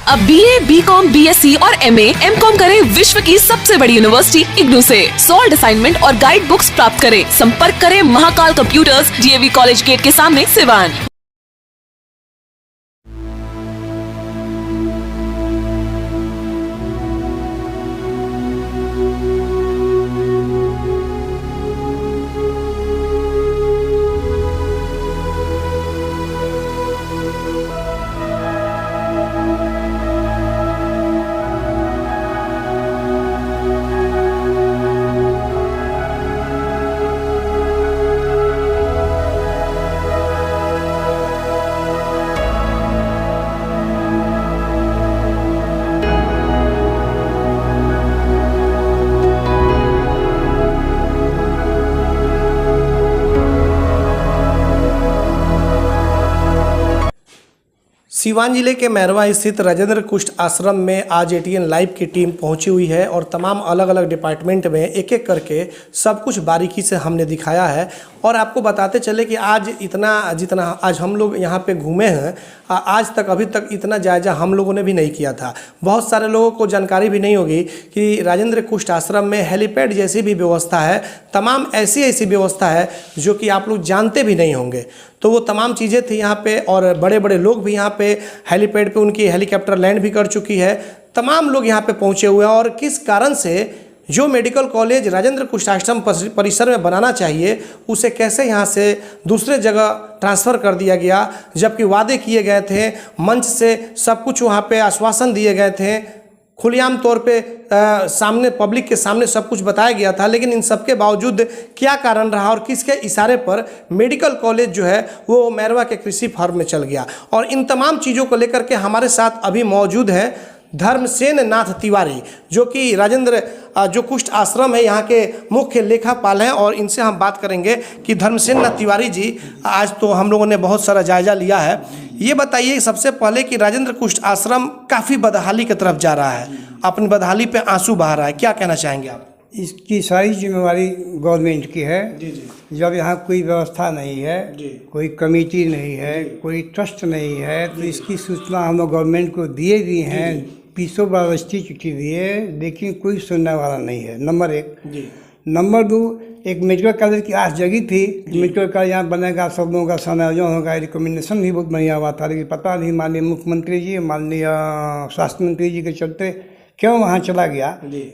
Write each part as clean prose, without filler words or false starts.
अब BA, BCom, BSc और MA, MCom करें विश्व की सबसे बड़ी यूनिवर्सिटी इग्नू से। सॉल्ड असाइनमेंट और गाइड बुक्स प्राप्त करें। संपर्क करें Mahakal computers, DAV college gate के सामने, सिवान। सीवान जिले के मैरवा स्थित राजेंद्र कुष्ठ आश्रम में आज ATN लाइव की टीम पहुंची हुई है और तमाम अलग अलग डिपार्टमेंट में एक एक करके सब कुछ बारीकी से हमने दिखाया है। और आपको बताते चले कि आज जितना आज हम लोग यहाँ पे घूमे हैं, आज तक अभी तक इतना जायजा हम लोगों ने भी नहीं किया था। बहुत सारे लोगों को जानकारी भी नहीं होगी कि राजेंद्र कुष्ठ आश्रम में हेलीपैड जैसी भी व्यवस्था है, तमाम ऐसी व्यवस्था है जो कि आप लोग जानते भी नहीं होंगे। तो वो तमाम चीज़ें थी यहाँ पे और बड़े बड़े लोग भी यहाँ पे हेलीपैड पे उनकी हेलीकॉप्टर लैंड भी कर चुकी है। तमाम लोग यहाँ पे पहुँचे हुए हैं और किस कारण से जो मेडिकल कॉलेज राजेंद्र कुष्ठ आश्रम परिसर में बनाना चाहिए उसे कैसे यहाँ से दूसरे जगह ट्रांसफ़र कर दिया गया, जबकि वादे किए गए थे, मंच से सब कुछ वहाँ पे आश्वासन दिए गए थे, खुलेआम तौर पे सामने पब्लिक के सामने सब कुछ बताया गया था। लेकिन इन सब के बावजूद क्या कारण रहा और किसके इशारे पर मेडिकल कॉलेज जो है वो मैरवा के कृषि फार्म में चल गया। और इन तमाम चीज़ों को लेकर के हमारे साथ अभी मौजूद हैं धर्मसेन नाथ तिवारी, जो कि राजेंद्र जो कुष्ठ आश्रम है यहाँ के मुख्य लेखापाल हैं। और इनसे हम बात करेंगे कि धर्मसेन नाथ तिवारी जी, आज तो हम लोगों ने बहुत सारा जायजा लिया है, ये बताइए सबसे पहले कि राजेंद्र कुष्ठ आश्रम काफ़ी बदहाली की तरफ जा रहा है, अपनी बदहाली पे आंसू बहा रहा है, क्या कहना चाहेंगे आप? इसकी सारी जिम्मेवारी गवर्नमेंट की है। जी। जब यहाँ कोई व्यवस्था नहीं है, कोई कमेटी नहीं है, कोई ट्रस्ट नहीं है, तो इसकी सूचना हम लोग गवर्नमेंट को दिए भी हैं, 20 बार रजिस्ट्री चिट्ठी दिए, लेकिन कोई सुनने वाला नहीं है। नंबर 1। नंबर 2, एक मेडिकल कॉलेज की आस जगी थी, मेडिकल कॉलेज यहाँ बनेगा, सब लोगों का संयोजन होगा, रिकमेंडेशन भी बहुत बढ़िया हुआ था, लेकिन पता नहीं माननीय मुख्यमंत्री जी, माननीय स्वास्थ्य मंत्री जी के चलते क्यों वहाँ चला गया।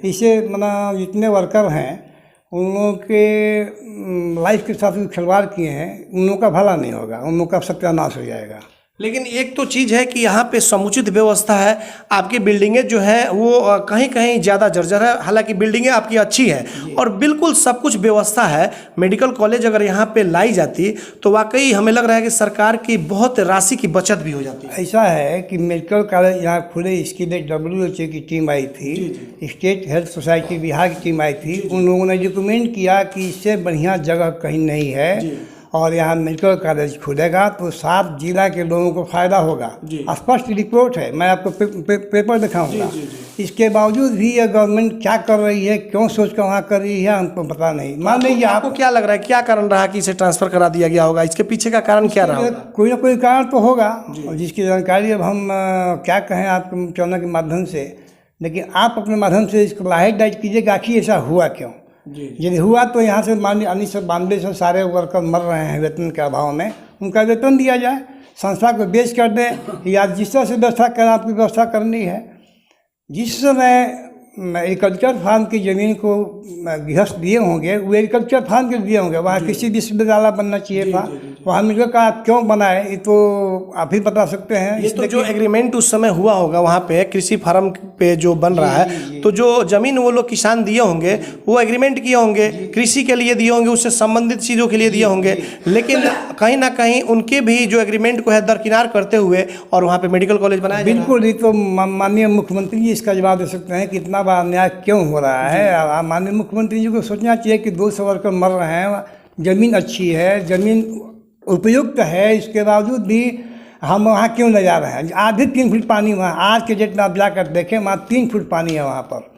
इससे मतलब जितने वर्कर हैं उन लोगों के लाइफ के साथ खिलवाड़ किए हैं, उन लोगों का भला नहीं होगा, उन लोगों का सत्यानाश हो जाएगा। लेकिन एक तो चीज़ है कि यहाँ पे समुचित व्यवस्था है, आपकी बिल्डिंगें जो है वो कहीं कहीं ज़्यादा जर्जर है, हालांकि बिल्डिंगें आपकी अच्छी है और बिल्कुल सब कुछ व्यवस्था है। मेडिकल कॉलेज अगर यहाँ पे लाई जाती तो वाकई हमें लग रहा है कि सरकार की बहुत राशि की बचत भी हो जाती है। ऐसा है कि मेडिकल कॉलेज यहाँ खुले, इसके लिए WHO की टीम आई थी, स्टेट हेल्थ सोसाइटी बिहार की टीम आई थी, उन लोगों ने रिकमेंड किया कि इससे बढ़िया जगह कहीं नहीं है और यहाँ मेडिकल कॉलेज खुलेगा तो 7 जिला के लोगों को फ़ायदा होगा। स्पष्ट रिपोर्ट है, मैं आपको पेपर दिखाऊंगा। इसके बावजूद भी ये गवर्नमेंट क्या कर रही है, क्यों सोच कर वहाँ कर रही है, हमको पता नहीं। मान लीजिए आपको क्या लग रहा है, क्या कारण रहा कि इसे ट्रांसफ़र करा दिया गया होगा, इसके पीछे का कारण क्या रहा? कोई ना कोई कारण तो होगा और जिसकी जानकारी अब हम क्या कहें आपके चैनल के माध्यम से, लेकिन आप अपने माध्यम से इसको लाइट डाइट कीजिएगा कि ऐसा हुआ क्यों। यदि हुआ तो यहाँ से मान लीजिए 1992 से सारे वर्कर मर रहे हैं वेतन के अभाव में, उनका वेतन दिया जाए, संस्था को बेच कर दें या जिस तरह से व्यवस्था करना आपकी व्यवस्था करनी है। जिस समय एग्रीकल्चर फार्म की ज़मीन को गृहस्थ दिए होंगे वो एग्रीकल्चर फार्म के दिए होंगे, वहाँ कृषि विश्वविद्यालय बनना चाहिए था, वहाँ मिलकर का आप क्यों बनाए ये तो आप ही बता सकते हैं। ये तो जो एग्रीमेंट उस समय हुआ होगा वहाँ पे कृषि फार्म पे जो बन रहा है, तो जो ज़मीन वो लोग किसान दिए होंगे वो एग्रीमेंट किए होंगे, कृषि के लिए दिए होंगे, उससे संबंधित चीज़ों के लिए दिए होंगे, लेकिन कहीं ना कहीं उनके भी जो एग्रीमेंट को है दरकिनार करते हुए और वहाँ पे मेडिकल कॉलेज बनाया। बिल्कुल, ये तो माननीय मुख्यमंत्री जी इसका जवाब दे सकते हैं कि इतना बड़ा अन्याय क्यों हो रहा है। माननीय मुख्यमंत्री जी को सोचना चाहिए कि 200 वर्कर मर रहे हैं, ज़मीन अच्छी है, ज़मीन उपयुक्त है, इसके बावजूद भी हम वहाँ क्यों ले जा रहे हैं। आधे 3 फुट पानी वहाँ आज के डेट में आप जाकर देखें, वहाँ 3 फुट पानी है वहाँ पर।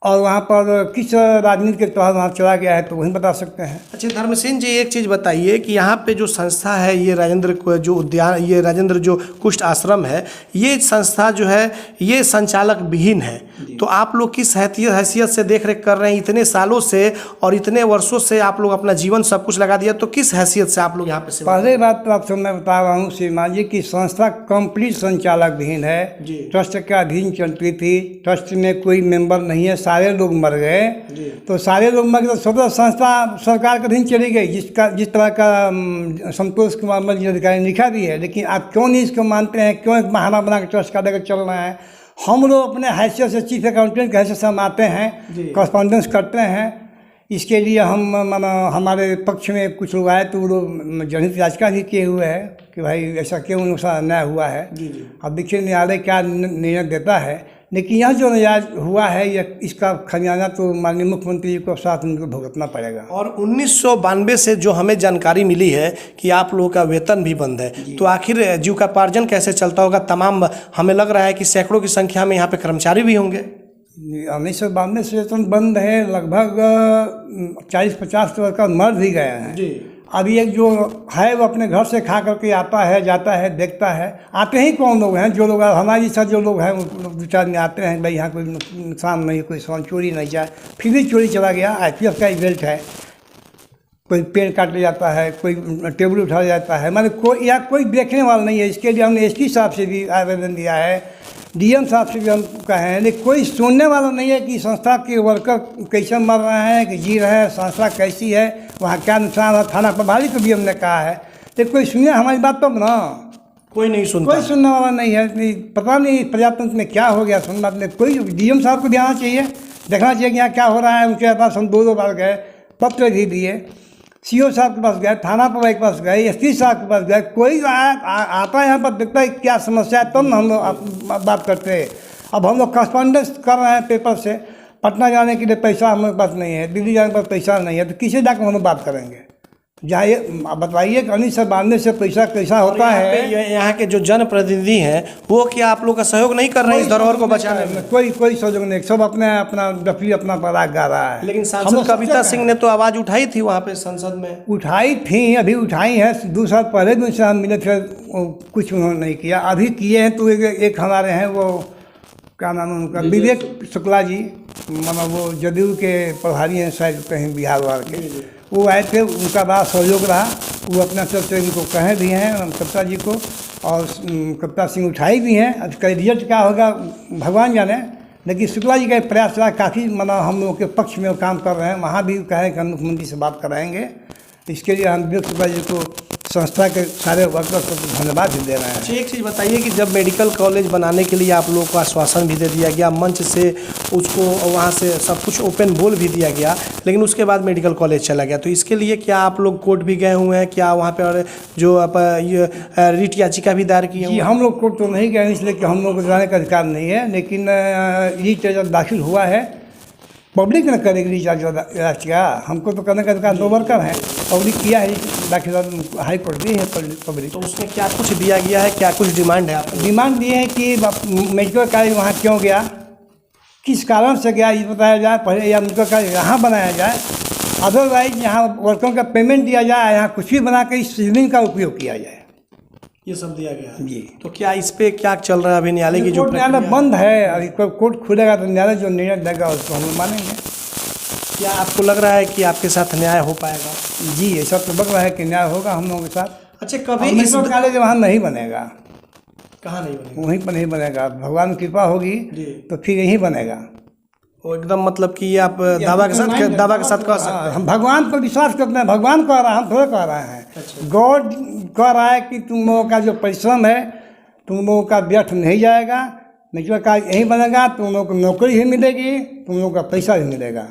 और वहाँ पर किस राजनीति के तहत वहाँ चला गया है तो वही बता सकते हैं। अच्छा धर्मसेन जी, एक चीज़ बताइए कि यहाँ पे जो संस्था है, ये राजेंद्र जो कुष्ठ आश्रम है, ये संस्था जो है ये संचालक विहीन है, तो आप लोग किस हैसियत से देख रेख कर रहे हैं इतने सालों से और इतने वर्षों से आप लोग अपना जीवन सब कुछ लगा दिया, तो किस हैसियत से आप लोग यहाँ पे सेवा? पहले बात तो आपको मैं बता रहा हूँ श्रीमान जी की संस्था कंप्लीट संचालक विहीन है, ट्रस्ट के अधीन चलती थी, ट्रस्ट में कोई मेंबर नहीं है, सारे लोग मर गए, तो सारे लोग मर गए तो स्वतः संस्था सरकार के अधीन चली गई, जिस तरह का संतोष कुमार मल जी अधिकारी ने लिखा भी है। लेकिन आप क्यों नहीं इसको मानते हैं, क्यों एक बहाना बना के ट्रस्ट का लेकर चल रहे हैं? हम लोग अपने हैसियत से चीफ अकाउंटेंट के हैसियत से हम आते हैं, कॉरस्पॉन्डेंस करते हैं, इसके लिए हम हमारे पक्ष में कुछ लोग आए तो वो लोग जनहित याचिका भी किए हुए हैं कि भाई ऐसा क्यों उनका अन्याय हुआ है। अब देखिए न्यायालय क्या निर्णय देता है, लेकिन यह जो न्याय हुआ है इसका खमियाजा तो माननीय मुख्यमंत्री जी को साथ उनको भुगतना पड़ेगा। और 1992 से जो हमें जानकारी मिली है कि आप लोगों का वेतन भी बंद है, तो आखिर जीविकोपार्जन कैसे चलता होगा? तमाम हमें लग रहा है कि सैकड़ों की संख्या में यहाँ पे कर्मचारी भी होंगे। 1992 से वेतन बंद है, लगभग 40-50 वर्कर मर भी गए हैं। अभी एक जो है वो अपने घर से खा करके आता है, जाता है, देखता है। आते ही कौन लोग हैं? जो लोग हमारे साथ जो लोग हैं वो 2-4 दिन आते हैं, भाई यहाँ कोई नुकसान नहीं, कोई सामान चोरी नहीं जाए, फिर भी चोरी चला गया। IPF का इवेंट है, कोई पेड़ काट ले जाता है, कोई टेबल उठा जाता है, मतलब कोई देखने वाला नहीं है। इसके लिए हमने SP साहब से भी आवेदन दिया है, DM साहब से भी हम कहे हैं, लेकिन कोई सुनने वाला नहीं है कि संस्था के वर्कर कैसे मर रहे हैं, कि जी रहे हैं, संस्था कैसी है, वहाँ क्या नुकसान है। थाना प्रभारी को भी हमने कहा है, लेकिन कोई सुने हमारी बात तब ना, कोई नहीं सुनता, कोई सुनने वाला नहीं है। पता नहीं प्रजातंत्र में क्या हो गया, सुनना अपने कोई DM साहब को भी आना चाहिए, देखना चाहिए कि यहाँ क्या हो रहा है। उनके पास हम 2 बार गए, पत्र भी दिए, CO साहब के पास गए, थाना प्रभारी के पास गए, SP साहब के पास गए, कोई आता है यहाँ पर देखता है क्या समस्या है, तब हम लोग बात करते हैं। अब हम लोग कॉरस्पॉन्डेंस कर रहे हैं पेपर से, पटना जाने के लिए पैसा हमारे पास नहीं है, दिल्ली जाने के पास पैसा नहीं है, तो किसे जाकर हम लोग बात करेंगे? जाइए बताइए कि 1992 से पैसा कैसा होता है। यहाँ के जो जनप्रतिनिधि हैं वो क्या आप लोग का सहयोग नहीं कर रहे हैं इस धरोहर को बचाने में? कोई सहयोग नहीं, सब अपना डफली अपना पराग गा रहा है। लेकिन सांसद कविता सिंह ने तो आवाज़ उठाई थी वहाँ पे संसद में। उठाई थी, अभी उठाई है, 2 साल पहले भी उनसे हम मिले थे, कुछ उन्होंने नहीं किया। अभी किए हैं तो एक हमारे हैं, वो क्या नाम है उनका, विवेक शुक्ला जी, मतलब वो जदयू के प्रभारी हैं शायद कहीं बिहार वाले के, वो आए थे, उनका बड़ा सहयोग रहा। वो अपना तरफ से उनको कहे भी हैं कविता जी को, और कविता सिंह उठाई भी हैं। अब इसका रिजल्ट क्या होगा भगवान जाने, लेकिन शुक्ला जी का प्रयास रहा, काफ़ी मतलब हम लोगों के पक्ष में वो काम कर रहे हैं। वहाँ भी कहे कि हम मुख्यमंत्री से बात कराएंगे, इसके लिए हम विवेक शुक्ला जी को, संस्था के सारे वर्कर्स को धन्यवाद भी दे रहे हैं। अच्छा एक चीज़ बताइए कि जब मेडिकल कॉलेज बनाने के लिए आप लोगों को आश्वासन भी दे दिया गया, मंच से उसको वहाँ से सब कुछ ओपन बोल भी दिया गया, लेकिन उसके बाद मेडिकल कॉलेज चला गया, तो इसके लिए क्या आप लोग कोर्ट भी गए हुए हैं? क्या वहाँ पे और जो ये रिट याचिका भी दायर की है? हम लोग कोर्ट तो नहीं गए, इसलिए कि हम लोग को जाने का अधिकार नहीं है, लेकिन रिट जब दाखिल हुआ है, पब्लिक ने करेगी रिट याचिका, हमको तो करने का अधिकार 2 वर्कर हैं, पब्लिक किया है दाखिल, हाई कोर्ट दी है पब्लिक। तो उसमें क्या कुछ दिया गया है, क्या कुछ डिमांड है? आप डिमांड दिए हैं कि मेडिकल कॉलेज वहाँ क्यों गया, किस कारण से गया ये बताया जाए पहले, या मेडिकल कॉलेज यहाँ बनाया जाए, अदरवाइज यहाँ वर्करों का पेमेंट दिया जाए, यहाँ कुछ भी बना कर इस जमीन का उपयोग किया जाए, ये सब दिया गया है जी। तो क्या इस पे क्या चल रहा है अभी? न्यायालय की जो न्यायालय बंद है, अभी कोर्ट खुलेगा तो न्यायालय जो निर्णय देगा उसको हम लोग मानेंगे। क्या आपको लग रहा है कि आपके साथ न्याय हो पाएगा? जी ऐसा तो लग रहा है कि न्याय होगा हम लोगों के साथ। अच्छा कभी इस मेडिकल कॉलेज वहाँ नहीं बनेगा, कहाँ नहीं बनेगा? वहीं पर नहीं बनेगा, भगवान की कृपा होगी तो फिर यहीं बनेगा। वो एकदम मतलब कि आप दावा के साथ कह सकते हैं? हम भगवान पर विश्वास करते हैं, भगवान कह रहा है, हम थोड़ा कह रहे हैं। गॉड कह रहा है कि तुम लोगों का जो परिश्रम है तुम लोगों का व्यर्थ नहीं जाएगा, मेडिकल कॉलेज यहीं बनेगा, तुम लोगों को नौकरी भी मिलेगी, तुम लोगों का पैसा भी मिलेगा।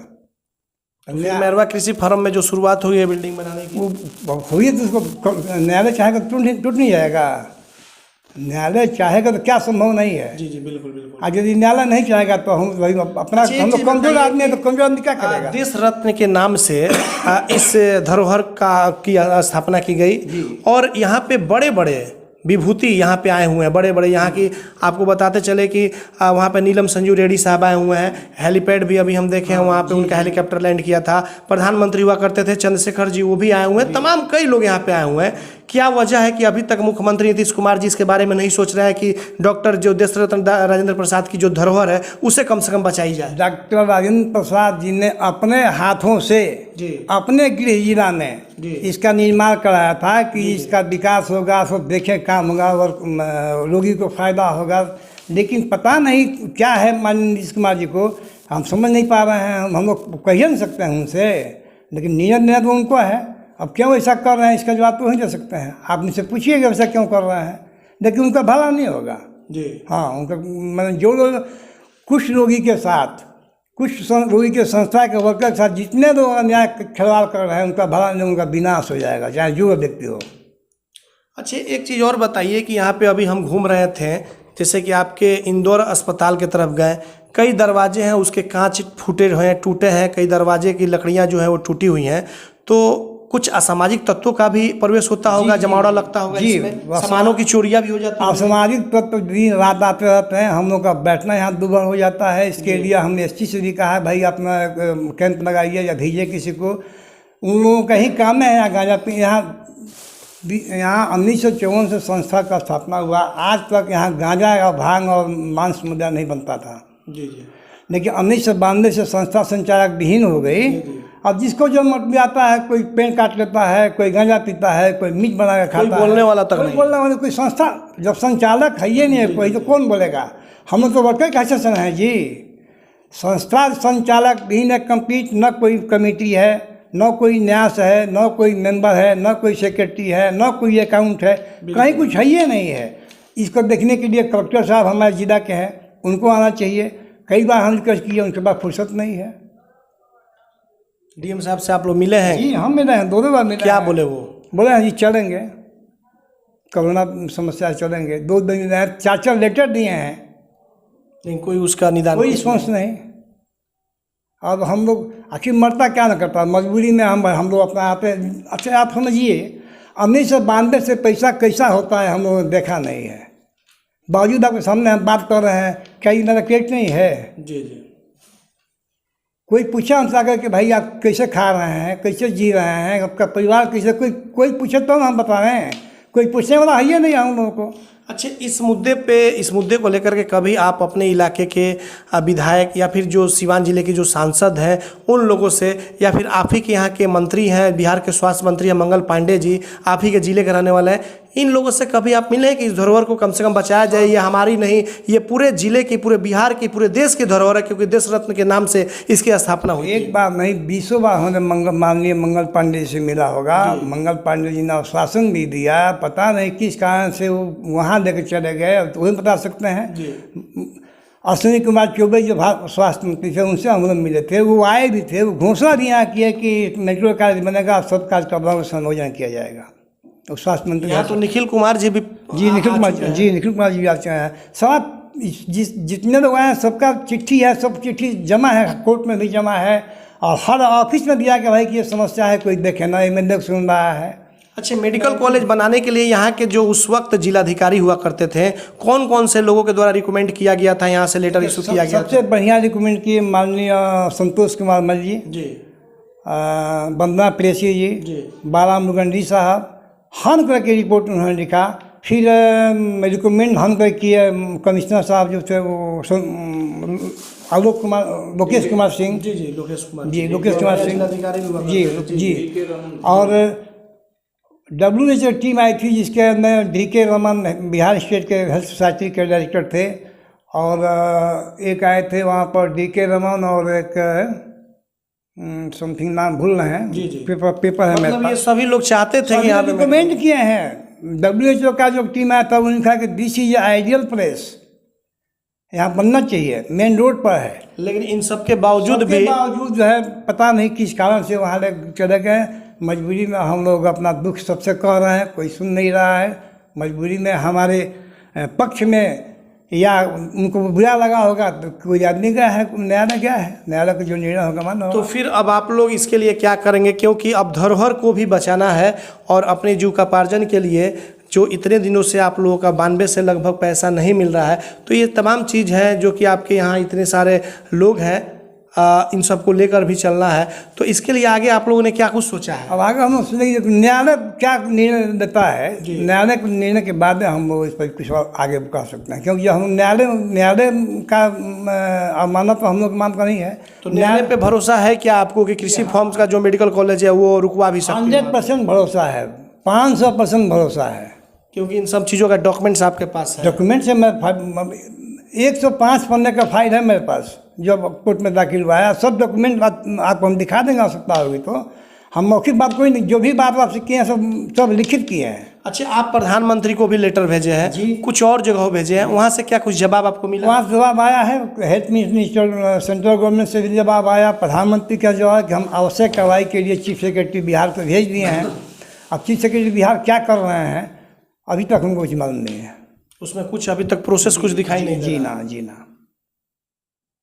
मैरवा कृषि फार्म में जो शुरुआत हुई है बिल्डिंग बनाने की, वो हुई है तो उसको न्यायालय चाहेगा टूट नहीं जाएगा, न्यायालय चाहेगा तो क्या संभव नहीं है। जी बिल्कुल बिल्कुल। आज यदि न्यायालय नहीं चाहेगा तो हम वही अपना, हम लोग कमजोर आदमी है तो कमजोर आदमी क्या करेगा। देश रत्न के नाम से इस धरोहर की स्थापना की गई और यहाँ पे बड़े बड़े विभूति यहाँ पे आए हुए हैं, बड़े बड़े यहाँ की। आपको बताते चले कि वहाँ पे नीलम संजू रेड्डी साहब आए हुए हैं। हेलीपैड भी अभी हम देखे हैं, वहाँ पे उनका हेलीकॉप्टर लैंड किया था। प्रधानमंत्री हुआ करते थे चंद्रशेखर जी, वो भी आए हुए हैं। तमाम कई लोग यहाँ पे आए हुए हैं। क्या वजह है कि अभी तक मुख्यमंत्री नीतीश कुमार जी इसके बारे में नहीं सोच रहे हैं कि डॉक्टर जो देश रत्न राजेंद्र प्रसाद की जो धरोहर है उसे कम से कम बचाई जाए? डॉक्टर राजेंद्र प्रसाद जी ने अपने हाथों से अपने गृह जिला में इसका निर्माण कराया था कि इसका विकास होगा, सब देखे काम होगा और रोगी को फायदा होगा। लेकिन पता नहीं क्या है माननीय नीतीश कुमार जी को, हम समझ नहीं पा रहे हैं। हम लोग कह नहीं सकते हैं उनसे, लेकिन निर्णय तो उनको है। अब क्यों ऐसा कर रहे हैं इसका जवाब तो नहीं दे सकते हैं। आप उनसे पूछिएगा वैसा क्यों कर रहे हैं, लेकिन उनका भला नहीं होगा जी। हाँ, उनका मतलब जो लोग कुछ रोगी के साथ, कुछ रोगी के संस्था के वर्कर के साथ जितने लोग अन्याय खिलवाड़ कर रहे हैं, उनका भला नहीं, उनका विनाश हो जाएगा, चाहे जो व्यक्ति हो। अच्छा, एक चीज़ और बताइए कि यहाँ पे अभी हम घूम रहे थे, जैसे कि आपके इंदौर अस्पताल की तरफ गए, कई दरवाजे हैं उसके कांच फूटे हुए हैं, टूटे हैं, कई दरवाजे की लकड़ियाँ जो है वो टूटी हुई हैं। तो कुछ असामाजिक तत्वों का भी प्रवेश होता होगा, जमावड़ा लगता होगा इसमें, सामानों की चोरियाँ भी हो जाती हैं। असामाजिक तत्व दिन रात आते रहते हैं, हम लोग का बैठना यहाँ दुर्बल हो जाता है। इसके लिए हमने एसपी से भी कहा है भाई अपना कैंप लगाइए या भेजिए किसी को। उन लोगों का ही काम है यहाँ गांजा पी। यहाँ 1954 से संस्था का स्थापना हुआ, आज तक यहाँ गांजा या भांग और मांस मुद्दा नहीं बनता था जी। लेकिन 1992 से संस्था संचालक विहीन हो गई। अब जिसको जो मत भी आता है, कोई पेड़ काट लेता है, कोई गांजा पीता है, कोई मीट बना के खाता है, बोलने वाला तक नहीं, बोलने वाला कोई संस्था जब संचालक है ये नहीं है कोई, तो कौन बोलेगा? हम लोग तो वर्कर कैसे से हैं जी। संस्था संचालक विहीन है कंप्लीट, न कोई कमेटी है, न कोई न्यास है, न कोई मेंबर है, न कोई सेक्रेटरी है, न कोई अकाउंट है, कहीं कुछ है ये नहीं है। इसको देखने के लिए कलेक्टर साहब हमारे जिला के हैं, उनको आना चाहिए। कई बार हम रिक्वेस्ट किए, उनके पास फुर्सत नहीं है। डीएम साहब से आप लोग मिले हैं? जी हम मिले हैं, 2 बार मिले। क्या बोले वो? बोले हैं जी चलेंगे, कोरोना समस्या चलेंगे। 2 दिन 4 लेटर दिए हैं, लेकिन कोई उसका निदान, कोई रिस्पॉन्स नहीं। अब हम लोग आखिर मरता क्या न करता, मजबूरी में हम लोग अपना आते। अच्छा आप समझिए 1992 से पैसा कैसा होता है हम लोगों ने देखा नहीं है, बावजूद आपके सामने हम बात कर रहे हैं। क्या ये नरकेट नहीं है जी जी? कोई पूछा हमसे आकर कि भाई आप कैसे खा रहे हैं, कैसे जी रहे हैं, आपका परिवार कैसे, कोई पूछे तो हम बता रहे हैं। कोई पूछने वाला है ही नहीं हम लोगों को। अच्छा, इस मुद्दे को लेकर के कभी आप अपने इलाके के विधायक या फिर जो सीवान जिले के जो सांसद हैं उन लोगों से, या फिर आप ही के यहाँ के मंत्री हैं, बिहार के स्वास्थ्य मंत्री हैं मंगल पांडे जी, आप ही के जिले के रहने वाले हैं, इन लोगों से कभी आप मिले हैं कि इस धरोहर को कम से कम बचाया जाए? ये हमारी नहीं, ये पूरे जिले की, पूरे बिहार की, पूरे देश की धरोहर है, क्योंकि देश रत्न के नाम से इसकी स्थापना हुई। एक बार नहीं 20 बार हमने माननीय मंगल पांडे से मिला होगा। मंगल पांडे जी ने आश्वासन भी दिया, पता नहीं किस कारण से वो वहाँ लेकर चले गए, तो वही बता सकते हैं। अश्विनी कुमार चौबे जो स्वास्थ्य मंत्री थे, उनसे हम लोग मिले थे, वो आए भी थे। वो घोषणा भी यहाँ की है कि मेडिकल कॉलेज बनेगा, सब कार्यक्रमों का संयोजन किया जाएगा। तो स्वास्थ्य मंत्री यहाँ तो निखिल कुमार जी भी, निखिल कुमार जी भी आते हैं। सब जितने लोग आए हैं सबका चिट्ठी है, सब चिट्ठी जमा है, कोर्ट में भी जमा है, और हर ऑफिस में दिया कि भाई कि ये समस्या है, कोई देखे ना, एमएलए सुन रहा है। अच्छा, मेडिकल कॉलेज बनाने के लिए यहाँ के जो उस वक्त जिलाधिकारी हुआ करते थे, कौन कौन से लोगों के द्वारा रिकमेंड किया गया था, यहाँ से लेटर इशू किया गया? सबसे बढ़िया रिकमेंड किए माननीय संतोष कुमार मल जी, वंदना प्रेसी जी, बाला मुगंडी साहब, हम करके रिपोर्ट उन्होंने लिखा। फिर रिकमेंड हम कर किए कमिश्नर साहब जो थे वो लोकेश कुमार सिंह जी, लोकेश कुमार सिंह जी, और WHO टीम आई थी जिसके अंदर DK रमन बिहार स्टेट के हेल्थ सोसाइटी के डायरेक्टर थे, और एक आए थे वहाँ पर DK रमन, और एक समथिंग नाम भूल रहे हैं जी। पेपर है मतलब ये सभी लोग चाहते थे कि यहाँ पे रिकमेंड किए हैं। WHO का जो टीम आया था उन्होंने कहा कि दिस इज आइडियल प्लेस, यहाँ बनना चाहिए, मेन रोड पर है। लेकिन इन सब के बावजूद जो है पता नहीं किस कारण से वहाँ चले गए। मजबूरी में हम लोग अपना दुख सबसे कह रहे हैं, कोई सुन नहीं रहा है। मजबूरी में हमारे पक्ष में या उनको बुरा लगा होगा तो कोई आदमी गया है, न्यायालय गया है, न्यायालय का जो निर्णय होगा मानो। तो फिर अब आप लोग इसके लिए क्या करेंगे? क्योंकि अब धरोहर को भी बचाना है और अपने जीविकोपार्जन के लिए जो इतने दिनों से आप लोगों का 92 से लगभग पैसा नहीं मिल रहा है, तो ये तमाम चीज़ है जो कि आपके यहाँ इतने सारे लोग हैं, इन सब को लेकर भी चलना है। तो इसके लिए आगे आप लोगों ने क्या कुछ सोचा है? अब आगे हम सोचेंगे कि न्यायालय क्या निर्णय देता है, न्यायालय के निर्णय के बाद हम लोग इस पर कुछ और आगे कर सकते हैं, क्योंकि हम न्यायालय का अमानत तो हम लोग मानता नहीं है। तो न्यायालय पे भरोसा है क्या आपको कि कृषि फॉर्म्स का जो मेडिकल कॉलेज है वो रुकवा भी सकते हैं? 100% भरोसा है, 500% भरोसा है, क्योंकि इन सब चीज़ों का डॉक्यूमेंट्स आपके पास है। डॉक्यूमेंट से मैं 105 पन्ने का फाइल है मेरे पास, जो कोर्ट में दाखिल हुआ है। सब डॉक्यूमेंट आपको हम दिखा देंगे, आवश्यकता होगी तो। हम मौखिक बात कोई नहीं, जो भी बात आपसे किए हैं सब लिखित किए हैं। अच्छा, आप प्रधानमंत्री को भी लेटर भेजे हैं जी, कुछ और जगहों भेजे हैं, वहाँ से क्या कुछ जवाब आपको मिला? वहाँ से जवाब आया है, हेल्थ मिनिस्टर सेंट्रल गवर्नमेंट से भी जवाब आया, प्रधानमंत्री का जवाब है कि हम आवश्यक कार्रवाई के लिए चीफ सेक्रेटरी बिहार को भेज दिए हैं। अब चीफ सेक्रेटरी बिहार क्या कर रहे हैं अभी तक हमको कुछ मालूम नहीं है, उसमें कुछ अभी तक प्रोसेस कुछ दिखाई नहीं। जी ना, जी ना।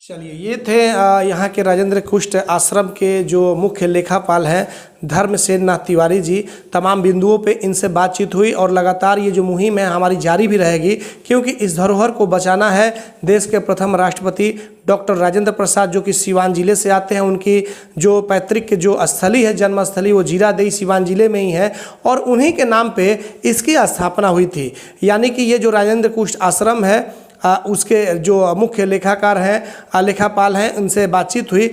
चलिए, ये थे यहाँ के राजेंद्र कुष्ट आश्रम के जो मुख्य लेखापाल हैं धर्मसेन नाथ तिवारी जी। तमाम बिंदुओं पे इनसे बातचीत हुई और लगातार ये जो मुहिम है हमारी जारी भी रहेगी, क्योंकि इस धरोहर को बचाना है। देश के प्रथम राष्ट्रपति डॉक्टर राजेंद्र प्रसाद जो कि सिवान जिले से आते हैं, उनकी जो पैतृक जो स्थली है, जन्मस्थली, वो जीरादेई सिवान जिले में ही है और उन्हीं के नाम पे इसकी स्थापना हुई थी। यानी कि ये जो राजेंद्र कुष्ट आश्रम है उसके जो मुख्य लेखाकार हैं, लेखापाल हैं, उनसे बातचीत हुई।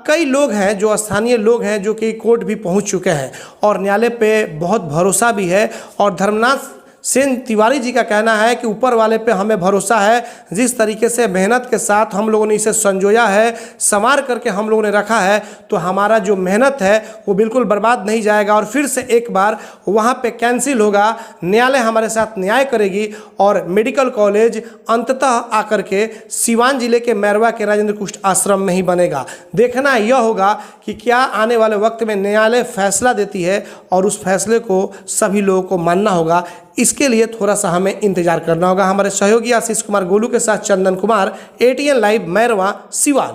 कई लोग हैं जो स्थानीय लोग हैं जो कि कोर्ट भी पहुंच चुके हैं और न्यायालय पे बहुत भरोसा भी है। और धर्मनाथ सेन तिवारी जी का कहना है कि ऊपर वाले पे हमें भरोसा है, जिस तरीके से मेहनत के साथ हम लोगों ने इसे संजोया है, संवार करके हम लोगों ने रखा है, तो हमारा जो मेहनत है वो बिल्कुल बर्बाद नहीं जाएगा और फिर से एक बार वहाँ पे कैंसिल होगा। न्यायालय हमारे साथ न्याय करेगी और मेडिकल कॉलेज अंततः आकर के सिवान जिले के मैरवा के राजेंद्र कुष्ट आश्रम में ही बनेगा। देखना यह होगा कि क्या आने वाले वक्त में न्यायालय फैसला देती है और उस फैसले को सभी लोगों को मानना होगा। इसके लिए थोड़ा सा हमें इंतजार करना होगा। हमारे सहयोगी आशीष कुमार गोलू के साथ चंदन कुमार, ATN लाइव, मैरवा, सिवान।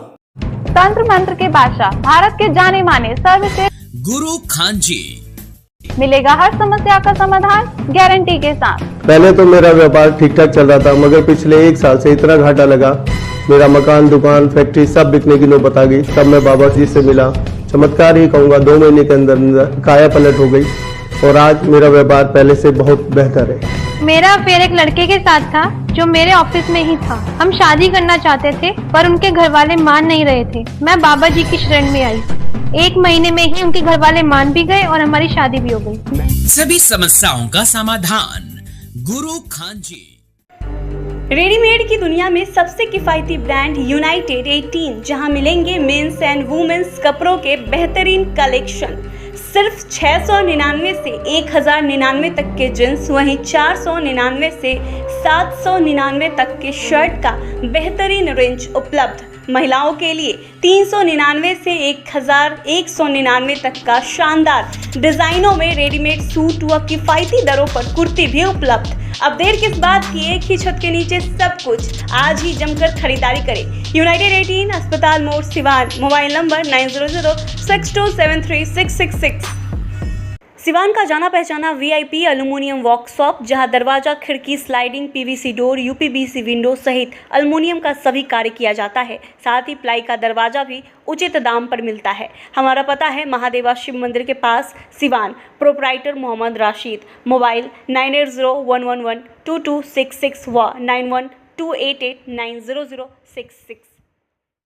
तंत्र मंत्र के बादशाह, भारत के जाने माने सर्वश्रेष्ठ गुरु खान जी, मिलेगा हर समस्या का समाधान गारंटी के साथ। पहले तो मेरा व्यापार ठीक ठाक चल रहा था, मगर पिछले 1 साल से इतना घाटा लगा, मेरा मकान, दुकान, फैक्ट्री सब बिकने की नौबत आ गई। तब मैं बाबा जी से मिला, चमत्कार ही कहूँगा, 2 महीने के अंदर काया पलट हो गई और आज मेरा व्यापार पहले से बहुत बेहतर है। मेरा अफेयर एक लड़के के साथ था जो मेरे ऑफिस में ही था। हम शादी करना चाहते थे पर उनके घर वाले मान नहीं रहे थे। मैं बाबा जी की शरण में आई, 1 महीने में ही उनके घर वाले मान भी गए और हमारी शादी भी हो गई। सभी समस्याओं का समाधान गुरु खान जी। रेडीमेड की दुनिया में सबसे किफायती ब्रांड यूनाइटेड 18, जहां मिलेंगे मेंस एंड वुमेन्स कपड़ों के बेहतरीन कलेक्शन। सिर्फ 699 से 1099 तक के जींस, वहीं 499 से 799 तक के शर्ट का बेहतरीन रेंज उपलब्ध। महिलाओं के लिए 399 से 1199 तक का शानदार डिजाइनों में रेडीमेड सूट व किफायती दरों पर कुर्ती भी उपलब्ध। अब देर किस बात की, एक ही छत के नीचे सब कुछ। आज ही जमकर खरीदारी करें। यूनाइटेड 18, अस्पताल मोड़, सिवान। Mobile number 9006273666। सिवान का जाना पहचाना VIP एल्युमिनियम वर्कशॉप, जहां दरवाजा, खिड़की, sliding, PVC door, UPVC window सहित एल्युमिनियम का सभी कार्य किया जाता है। साथ ही प्लाई का दरवाजा भी उचित दाम पर मिलता है। हमारा पता है महादेवा शिव मंदिर के पास, सिवान। प्रोपराइटर मोहम्मद राशिद। मोबाइल 9801112266 व 9128890066।